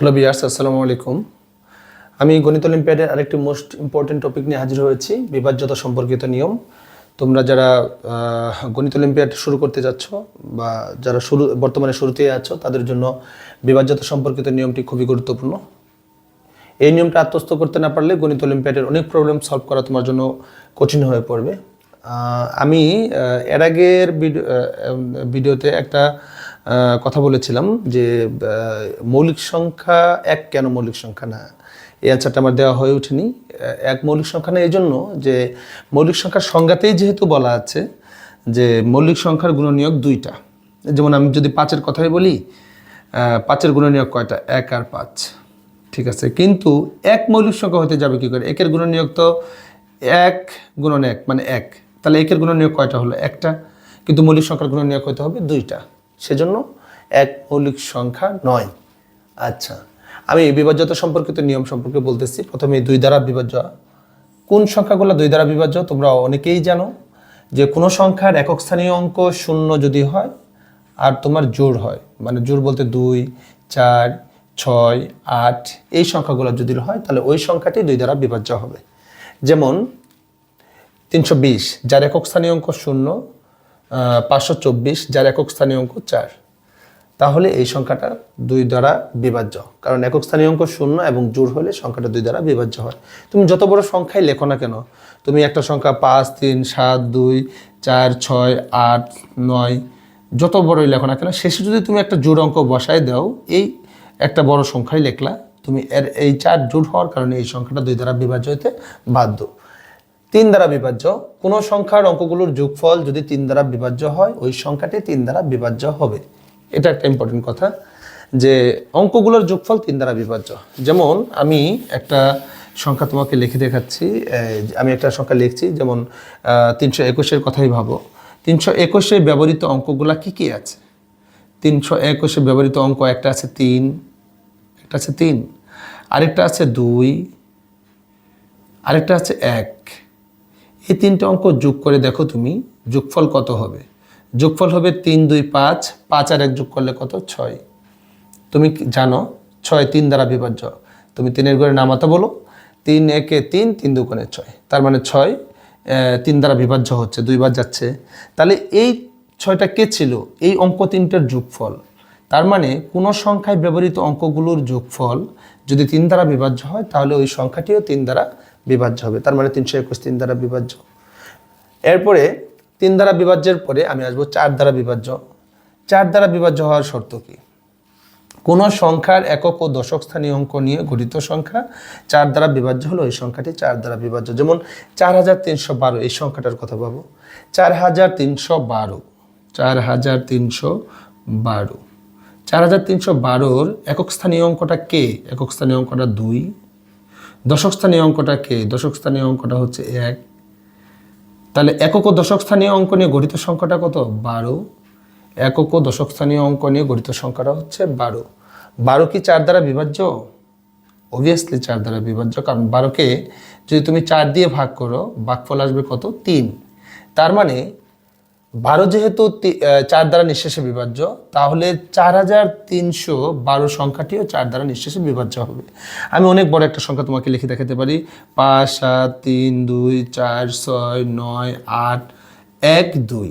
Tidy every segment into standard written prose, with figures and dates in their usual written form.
Hello viewers, আসসালামু আলাইকুম। আমি গণিত অলিম্পিয়াডের আরেকটি মোস্ট ইম্পর্টেন্ট টপিক নিয়ে হাজির হয়েছি, বিভাজ্যতা সম্পর্কিত নিয়ম। তোমরা যারা গণিত অলিম্পিয়াড শুরু করতে যাচ্ছ বা যারা বর্তমানে শুরুতেই আছো, তাদের জন্য বিভাজ্যতা সম্পর্কিত নিয়মটি খুবই গুরুত্বপূর্ণ। এই নিয়মটা আত্মস্থ করতে না পারলে গণিত অলিম্পিয়াডের অনেক প্রবলেম সলভ করা তোমার জন্য কঠিন হয়ে পড়বে। আমি এর আগের ভিডিওতে একটা কথা বলেছিলাম যে মৌলিক সংখ্যা এক কেন মৌলিক সংখ্যা না, এই অ্যান্সারটা আমার দেওয়া হয়ে ওঠেনি। এক মৌলিক সংখ্যা না এই জন্য যে মৌলিক সংখ্যার সংজ্ঞাতেই যেহেতু বলা আছে যে মৌলিক সংখ্যার গুণনীয়ক দুইটা। যেমন আমি যদি 5-এর কথাই বলি, 5-এর গুণনীয়ক কয়টা? 1 আর 5, ঠিক আছে। কিন্তু এক মৌলিক সংখ্যা হতে যাবে কী করে? একের গুণনীয়ক তো 1 গুণন 1 মানে 1, তাহলে একের গুণনীয়ক কয়টা হলো? একটা। কিন্তু মৌলিক সংখ্যার গুণনীয়ক হতে হবে দুইটা, সেজন্য এক মৌলিক সংখ্যা নয়। আচ্ছা, আমি বিভাজ্যতা সম্পর্কিত নিয়ম সম্পর্কে বলতেছি। প্রথমে 2 দ্বারা বিভাজ্য। কোন সংখ্যাগুলো 2 দ্বারা বিভাজ্য তোমরা অনেকেই জানো, যে কোনো সংখ্যার একক স্থানীয় অঙ্ক 0 যদি হয় আর তোমার জোড় হয়, মানে জোড় বলতে 2, 4, 6, 8 এই সংখ্যাগুলো যদি হয় তাহলে ওই সংখ্যাটি 2 দ্বারা বিভাজ্য হবে। যেমন 320 যার একক স্থানীয় অঙ্ক 0, 524 যার একক স্থানীয় অঙ্ক 4, তাহলে এই সংখ্যাটা 2 দ্বারা বিভাজ্য, কারণ একক স্থানীয় অঙ্ক 0 এবং জোড় হলে সংখ্যাটা 2 দ্বারা বিভাজ্য হয়। তুমি যত বড় সংখ্যাই লেখো না কেন, তুমি একটা সংখ্যা 5, 3, 7, 2, 4, 6, 8, 9 যত বড়ই লেখো না কেন, শেষে যদি তুমি একটা জোড় অঙ্ক বসায় দাও, এই একটা বড় সংখ্যাই লেখলা, তুমি এর এই 4 জোড় হওয়ার কারণে এই সংখ্যাটা 2 দ্বারা বিভাজ্য হতে বাধ্য। 3 দ্বারা বিভাজ্য, কোনো সংখ্যার অঙ্কগুলোর যোগফল যদি 3 দ্বারা বিভাজ্য হয়, ওই সংখ্যাটি 3 দ্বারা বিভাজ্য হবে। এটা একটা ইম্পর্টেন্ট কথা, যে অঙ্কগুলোর যোগফল 3 দ্বারা বিভাজ্য। যেমন আমি একটা সংখ্যা তোমাকে লিখে দেখাচ্ছি। আমি একটা সংখ্যা লিখছি, যেমন 321-এর কথাই ভাবো। 321-এ ব্যবহৃত অঙ্কগুলা কি কি আছে? 321-এ ব্যবহৃত অঙ্ক একটা আছে 3, একটা আছে 3, আরেকটা আছে 2, আরেকটা আছে 1। এই 3টে অঙ্ক যোগ করে দেখো তুমি যোগফল কত হবে। যোগফল হবে 3, 2, 5, 5 আর 1 যোগ করলে কত? 6। তুমি জানো 6 3 দ্বারা বিভাজ্য। তুমি 3-এর ঘরে নামাতে বলো, 3 1 3, 3 2 6, তার মানে 6 3 দ্বারা বিভাজ্য হচ্ছে, 2 বার যাচ্ছে। তাহলে এই 6টা কে ছিল? এই অঙ্ক 3টার যোগফল। তার মানে কোনো সংখ্যায় ব্যবহৃত অঙ্কগুলোর যোগফল যদি 3 দ্বারা বিভাজ্য হয়, তাহলে ওই সংখ্যাটিও 3 দ্বারা বিভাজ্য হবে। তার মানে 321 3 দ্বারা বিভাজ্য। এরপরে 3 দ্বারা বিভাজ্যের পরে আমি আসবো 4 দ্বারা বিভাজ্য। 4 দ্বারা বিভাজ্য হওয়ার শর্ত কি? কোনো সংখ্যার একক ও দশক স্থানীয় অঙ্ক নিয়ে গঠিত সংখ্যা 4 দ্বারা বিভাজ্য হলো ওই সংখ্যাটি 4 দ্বারা বিভাজ্য। যেমন 4312 এই সংখ্যাটার কথা ভাবো। 4312, 4312, 4312-র একক স্থানীয় অঙ্কটা কে? একক স্থানীয় অঙ্কটা 2। দশক স্থানীয় অঙ্কটা কে? দশক স্থানীয় অঙ্কটা হচ্ছে 1। তাহলে একক ও দশক স্থানীয় অঙ্ক নিয়ে গঠিত সংখ্যাটা কত? 12। একক ও দশক স্থানীয় অঙ্ক নিয়ে গঠিত সংখ্যাটা হচ্ছে 12। 12 কি 4 দ্বারা বিভাজ্য? অবভিয়াসলি 4 দ্বারা বিভাজ্য, কারণ 12কে যদি তুমি 4 দিয়ে ভাগ করো, ভাগফল আসবে কত? 3। তার মানে 12 যেহেতু 4 দ্বারা নিঃশেষে বিভাজ্য, তাহলে 4312 সংখ্যাটিও 4 দ্বারা নিঃশেষে বিভাজ্য হবে। আমি অনেক বড় একটা সংখ্যা তোমাকে লিখে দেখাতে পারি, 5 7 3 2 4 6 9 8 1 2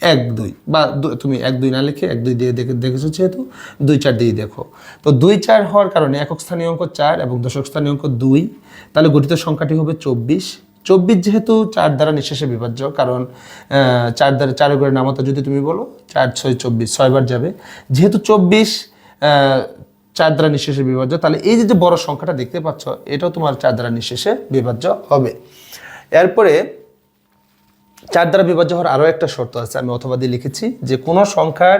1 2, বা তুমি 1 2 না লিখে 1 2 দিয়ে দেখেছো, যেহেতু 2 4 দিয়ে দেখো। তো 2 4 হওয়ার কারণে একক স্থানীয় অঙ্ক 4 এবং দশক স্থানীয় অঙ্ক 2, তাহলে গঠিত সংখ্যাটি হবে 24। 24 যেহেতু 4 দ্বারা নিঃশেষে বিভাজ্য, কারণ 4 দ্বারা 4 করে নামাতে যদি তুমি বলো 4 6 24, 6 বার যাবে। যেহেতু 24 4 দ্বারা নিঃশেষে বিভাজ্য, তাহলে এই যে বড় সংখ্যাটা দেখতে পাচ্ছ, এটাও তোমার 4 দ্বারা নিঃশেষে বিভাজ্য হবে। এরপরে 4 দ্বারা বিভাজ্য হওয়ার আরও একটা শর্ত আছে, আমি অথবা দিয়ে লিখেছি, যে কোনো সংখ্যার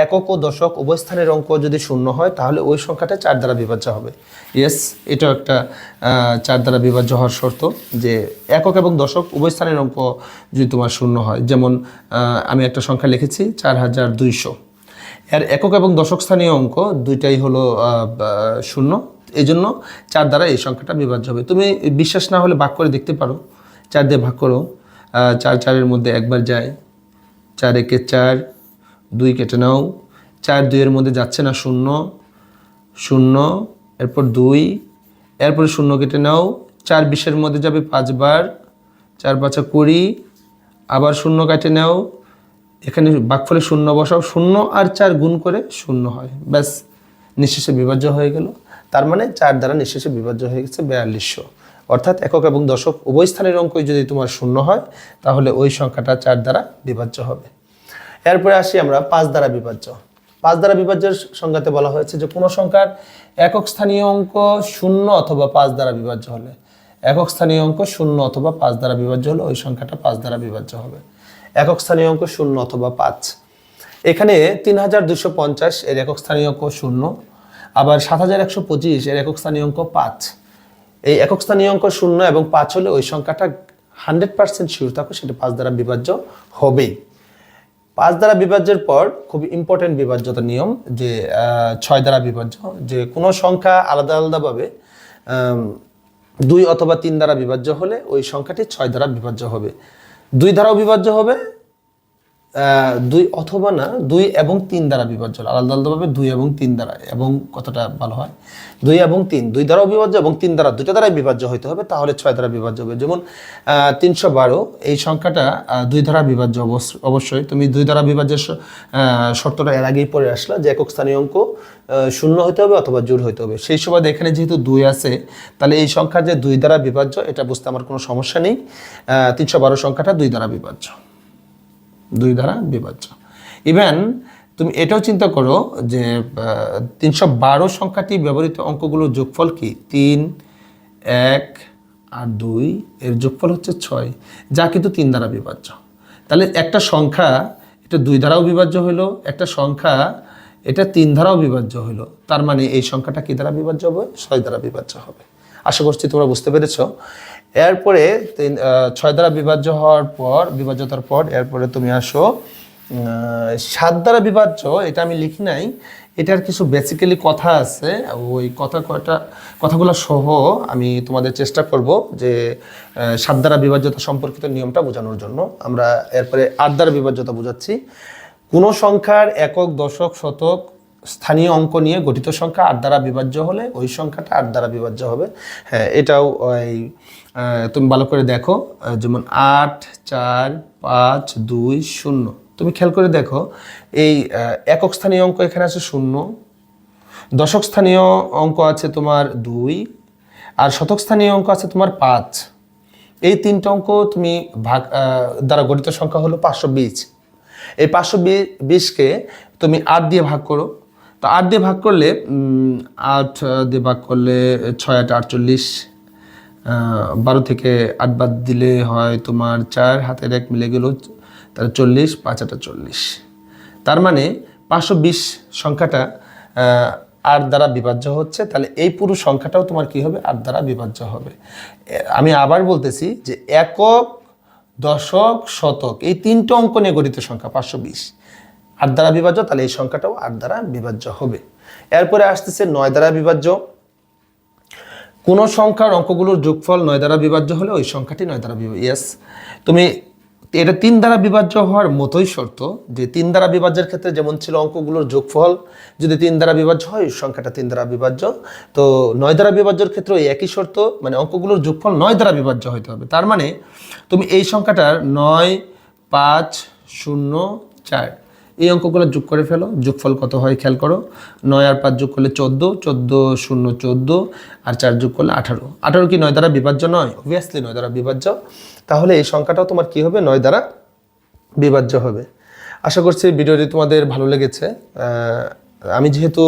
একক ও দশক উভয় স্থানের অঙ্ক যদি 0 হয়, তাহলে ওই সংখ্যাটা 4 দ্বারা বিভাজ্য হবে। ইয়েস, এটাও একটা 4 দ্বারা বিভাজ্য হওয়ার শর্ত, যে একক এবং দশক উভয় স্থানের অঙ্ক যদি তোমার 0 হয়। যেমন আমি একটা সংখ্যা লিখেছি 4200, এর একক এবং দশক স্থানীয় অঙ্ক দুইটাই হলো 0, এই জন্য 4 দ্বারা এই সংখ্যাটা বিভাজ্য হবে। তুমি বিশ্বাস না হলে ভাগ করে দেখতে পারো, 4 দিয়ে ভাগ করো, 4 4-এর মধ্যে একবার যায়, 4 1 4, 2 কেটে নাও, 4 2-এর মধ্যে যাচ্ছে না 0, 0, এরপর 2, এরপরে 0 কেটে নাও, 4 20-এর মধ্যে যাবে 5 বার, 4 5 20, আবার 0 কেটে নাও, এখানে ভাগফলে 0 বসাও, 0 আর 4 গুণ করে 0 হয়, ব্যাস নিঃশেষে বিভাজ্য হয়ে গেল। তার মানে 4 দ্বারা নিঃশেষে বিভাজ্য হয়ে গেছে 4200। অর্থাৎ একক এবং দশক উভয় স্থানের অঙ্কই যদি তোমার 0 হয় তাহলে ওই সংখ্যাটা 4 দ্বারা বিভাজ্য হবে। এরপরে আসি আমরা 5 দ্বারা বিভাজ্য। 5 দ্বারা বিভাজ্যের সংজ্ঞাতে বলা হয়েছে যে কোনো সংখ্যার একক স্থানীয় অঙ্ক 0 অথবা 5 দ্বারা বিভাজ্য হলে, একক স্থানীয় অঙ্ক 0 অথবা 5 দ্বারা বিভাজ্য হলে ওই সংখ্যাটা 5 দ্বারা বিভাজ্য হবে। একক স্থানীয় অঙ্ক 0 অথবা 5। এখানে 3250 এর একক স্থানীয় অঙ্ক 0, আবার 7125 এর একক স্থানীয় অঙ্ক 5। এই একক স্থানীয় অঙ্ক 0 এবং 5 হলে ওই সংখ্যাটা 100% শিওর থাকো সেটা 5 দ্বারা বিভাজ্য হবেই। 5 দ্বারা বিভাজ্যের পর খুব ইম্পর্টেন্ট বিভাজ্যতা নিয়ম যে 6 দ্বারা বিভাজ্য, যে কোনো সংখ্যা আলাদা আলাদাভাবে 2 অথবা 3 দ্বারা বিভাজ্য হলে ওই সংখ্যাটি 6 দ্বারা বিভাজ্য হবে। 2 দ্বারাও বিভাজ্য হবে, 2 অথবা না 2 এবং 3 দ্বারা বিভাজ্য, আলাদা আলাদাভাবে 2 এবং 3 দ্বারা, এবং কতটা ভালো হয় 2 এবং 3, 2 দ্বারাও বিভাজ্য এবং 3 দ্বারা, দুটো দ্বারাই বিভাজ্য হতে হবে, তাহলে 6 দ্বারা বিভাজ্য হবে। যেমন 312 এই সংখ্যাটা 2 দ্বারা বিভাজ্য, অবশ্যই তুমি 2 দ্বারা বিভাজ্যের শর্তটা এর আগেই পড়ে আসলা যে একক স্থানীয় অঙ্ক 0 হতে হবে অথবা জোড় হতে হবে। সেই সময় এখানে যেহেতু 2 আছে তাহলে এই সংখ্যা যে 2 দ্বারা বিভাজ্য এটা বুঝতে আমার কোনো সমস্যা নেই। 312 সংখ্যাটা 2 দ্বারা বিভাজ্য, 2 দ্বারা বিভাজ্য। ইভেন তুমি এটাও চিন্তা করো যে 312 সংখ্যাটি ব্যবহৃত অঙ্কগুলোর যোগফল কি, 3, 1 আর 2 এর যোগফল হচ্ছে 6, যা কিন্তু 3 দ্বারা বিভাজ্য। তাহলে একটা সংখ্যা এটা 2 দ্বারাও বিভাজ্য হলো, একটা সংখ্যা এটা 3 দ্বারাও বিভাজ্য হলো, তার মানে এই সংখ্যাটা কি দ্বারা বিভাজ্য হবে, 6 দ্বারা বিভাজ্য হবে। আশা করছি তোমরা বুঝতে পেরেছো। এরপরে 6 দ্বারা বিভাজ্য হওয়ার পর, বিভাজ্যতার পর এরপরে তুমি আসো 7 দ্বারা বিভাজ্য। এটা আমি লিখি নাই, এটার কিছু বেসিক্যালি কথা আছে, ওই কথাগুলো সহ আমি তোমাদের চেষ্টা করব যে 7 দ্বারা বিভাজ্যতা সম্পর্কিত নিয়মটা বোঝানোর জন্য। আমরা এরপরে 8 দ্বারা বিভাজ্যতা বোঝাচ্ছি। কোনো সংখ্যার একক, দশক, শতক স্থানীয় অঙ্ক নিয়ে গঠিত সংখ্যা 8 দ্বারা বিভাজ্য হলে ওই সংখ্যাটা 8 দ্বারা বিভাজ্য হবে। হ্যাঁ, এটাও ওই তুমি ভালো করে দেখো, যেমন 8, 4, 5, 2, 0। তুমি খেয়াল করে দেখো এই একক স্থানীয় অঙ্ক এখানে আছে 0, দশক স্থানীয় অঙ্ক আছে তোমার 2, আর শতক স্থানীয় অঙ্ক আছে তোমার 5। এই 3টা অঙ্ক তুমি ভাগ দ্বারা গঠিত সংখ্যা হলো 520। এই 520কে তুমি 8 দিয়ে ভাগ করো, তো 8 দিয়ে ভাগ করলে 8 দিয়ে ভাগ করলে 6 8 48, 12 থেকে 8 বাদ দিলে হয় তোমার 4, হাতের 1 মিলে গেল, তাহলে 40, 5 8 40। তার মানে 520 সংখ্যাটা 8 দ্বারা বিভাজ্য হচ্ছে, তাহলে এই পুরো সংখ্যাটাও তোমার কি হবে, 8 দ্বারা বিভাজ্য হবে। আমি আবার বলতেছি যে একক, দশক, শতক এই 3টা অঙ্ক নিয়ে গঠিত সংখ্যা 520 8 দ্বারা বিভাজ্য, তাহলে এই সংখ্যাটাও 8 দ্বারা বিভাজ্য হবে। এরপরে আসতেছে 9 দ্বারা বিভাজ্য। কোন সংখ্যার অঙ্কগুলোর যোগফল 9 দ্বারা বিভাজ্য হলে ওই সংখ্যাটি 9 দ্বারা বিভাজ্য। ইয়েস, তুমি এটা 3 দ্বারা বিভাজ্য হওয়ার মতোই শর্ত, যে 3 দ্বারা বিভাজ্যের ক্ষেত্রে যেমন ছিল অঙ্কগুলোর যোগফল যদি 3 দ্বারা বিভাজ্য হয় সংখ্যাটা 3 দ্বারা বিভাজ্য, তো 9 দ্বারা বিভাজ্যের ক্ষেত্রে একই শর্ত, মানে অঙ্কগুলোর যোগফল 9 দ্বারা বিভাজ্য হতে হবে। তার মানে তুমি এই সংখ্যাটার 9, 5, 0, 4 এই অঙ্কগুলো যোগ করে ফেলো, যোগফল কত হয় খেয়াল করো। 9 আর 5 যোগ করলে 14, 14 0 14, আর 4 যোগ করলে 18। 18 কি 9 দ্বারা বিভাজ্য নয়? অবভিয়াসলি 9 দ্বারা বিভাজ্য। তাহলে এই সংখ্যাটাও তোমার কি হবে, 9 দ্বারা বিভাজ্য হবে। আশা করছি ভিডিওটি তোমাদের ভালো লেগেছে। আমি যেহেতু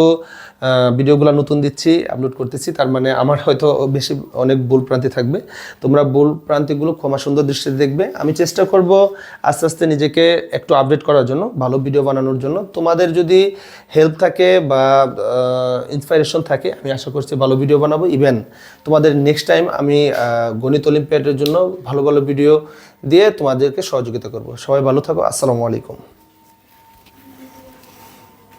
ভিডিওগুলো নতুন দিচ্ছি, আপলোড করতেছি, তার মানে আমার হয়তো অনেক ভুল প্রান্তি থাকবে। তোমরা ভুল প্রান্তিগুলো ক্ষমা সুন্দর দৃষ্টিতে দেখবে। আমি চেষ্টা করব আস্তে আস্তে নিজেকে একটু আপডেট করার জন্য, ভালো ভিডিও বানানোর জন্য। তোমাদের যদি হেল্প থাকে বা ইন্সপাইরেশন থাকে, আমি আশা করছি ভালো ভিডিও বানাবো। ইভেন তোমাদের নেক্সট টাইম আমি গণিত অলিম্পিয়াডের জন্য ভালো ভালো ভিডিও দিয়ে তোমাদেরকে সহযোগিতা করব। সবাই ভালো থাকো। আসসালামু আলাইকুম।